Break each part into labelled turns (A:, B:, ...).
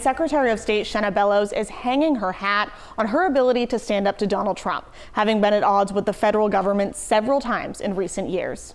A: Secretary of State Shenna Bellows is hanging her hat on her ability to stand up to Donald Trump, having been at odds with the federal government several times in recent years.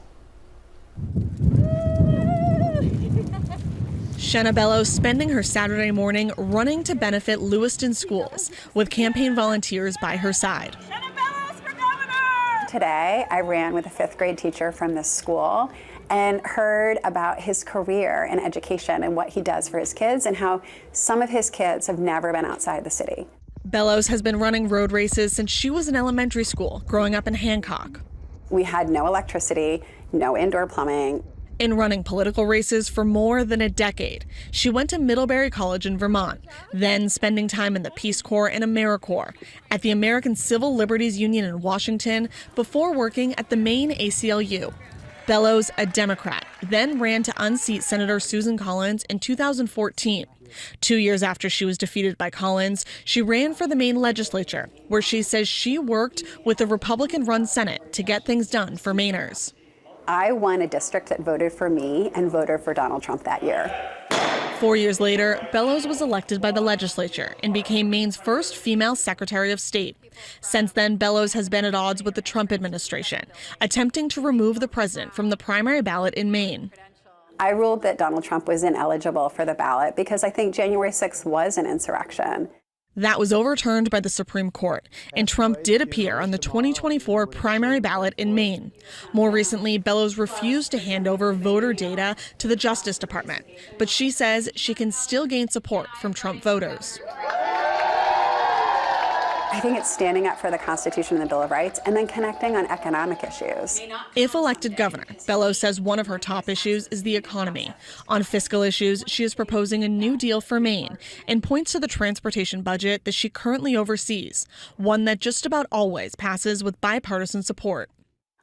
A: Shenna Bellows spending her Saturday morning running to benefit Lewiston schools with campaign volunteers by her side.
B: Shenna Bellows for governor! Today, I ran with a 5th grade teacher from this school and heard about his career in education and what he does for his kids and how some of his kids have never been outside the city.
A: Bellows has been running road races since she was in elementary school, growing up in Hancock.
B: We had no electricity, no indoor plumbing.
A: In running political races for more than a decade, she went to Middlebury College in Vermont, then spending time in the Peace Corps and AmeriCorps, at the American Civil Liberties Union in Washington, before working at the Maine ACLU. Bellows, a Democrat, then ran to unseat Senator Susan Collins in 2014. 2 years after she was defeated by Collins, she ran for the Maine legislature, where she says she worked with the Republican-run Senate to get things done for Mainers.
B: I won a district that voted for me and voted for Donald Trump that year.
A: 4 years later, Bellows was elected by the legislature and became Maine's first female Secretary of State. Since then, Bellows has been at odds with the Trump administration, attempting to remove the president from the primary ballot in Maine.
B: I ruled that Donald Trump was ineligible for the ballot because I think January 6th was an insurrection.
A: That was overturned by the Supreme Court, and Trump did appear on the 2024 primary ballot in Maine. More recently, Bellows refused to hand over voter data to the Justice Department, but she says she can still gain support from Trump voters.
B: I think it's standing up for the Constitution and the Bill of Rights and then connecting on economic issues.
A: If elected governor, Bellows says one of her top issues is the economy. On fiscal issues, she is proposing a new deal for Maine and points to the transportation budget that she currently oversees, one that just about always passes with bipartisan support.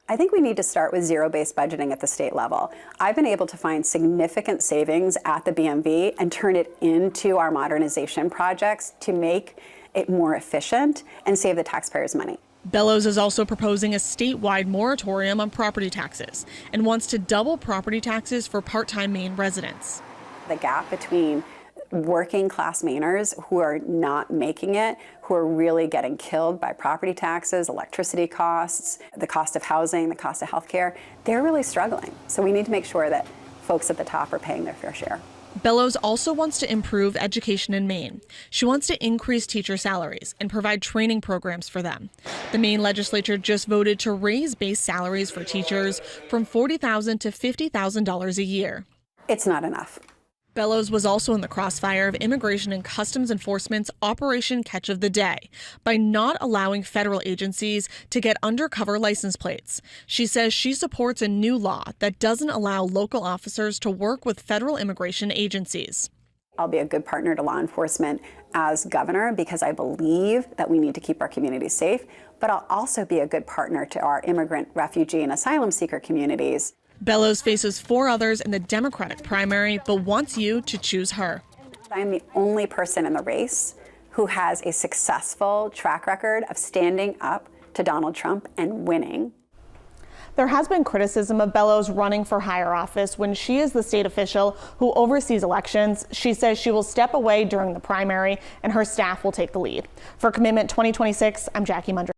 B: I think we need to start with zero-based budgeting at the state level. I've been able to find significant savings at the BMV and turn it into our modernization projects to make it more efficient and save the taxpayers money.
A: Bellows is also proposing a statewide moratorium on property taxes and wants to double property taxes for part-time Maine residents.
B: The gap between working class Mainers who are not making it, who are really getting killed by property taxes, electricity costs, the cost of housing, the cost of healthcare, they're really struggling. So we need to make sure that folks at the top are paying their fair share.
A: Bellows also wants to improve education in Maine. She wants to increase teacher salaries and provide training programs for them. The Maine legislature just voted to raise base salaries for teachers from $40,000 to $50,000 a year.
B: It's not enough.
A: Bellows was also in the crossfire of Immigration and Customs Enforcement's Operation Catch of the Day by not allowing federal agencies to get undercover license plates. She says she supports a new law that doesn't allow local officers to work with federal immigration agencies.
B: I'll be a good partner to law enforcement as governor because I believe that we need to keep our communities safe, but I'll also be a good partner to our immigrant, refugee, and asylum seeker communities.
A: Bellows faces 4 others in the Democratic primary, but wants you to choose her.
B: I am the only person in the race who has a successful track record of standing up to Donald Trump and winning.
A: There has been criticism of Bellows running for higher office when she is the state official who oversees elections. She says she will step away during the primary and her staff will take the lead. For Commitment 2026, I'm Jackie Mundry.